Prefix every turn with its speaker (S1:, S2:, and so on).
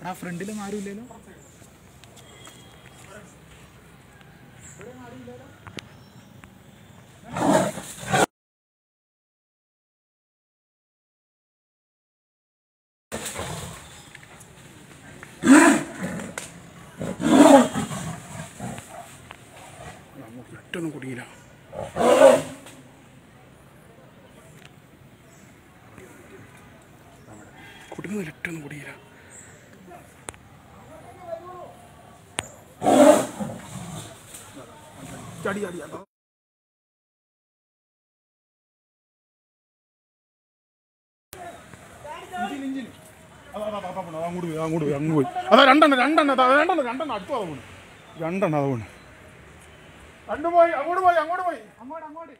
S1: ആ ഫ്രണ്ടിലും ആരും ഇല്ലല്ലോ. ഒറ്റൊന്നും കുടിയില്ല. കുടുങ്ങുന്നില്ല, ഒറ്റൊന്നും കുടിയില്ല. ചടി ചടി അങ്ങോട്ട് പോയി. അതാ രണ്ടെണ്ണം അടുത്ത് പോകുന്നു. രണ്ടെണ്ണം അതുകൊണ്ട് രണ്ടു പോയി. അങ്ങോട്ട്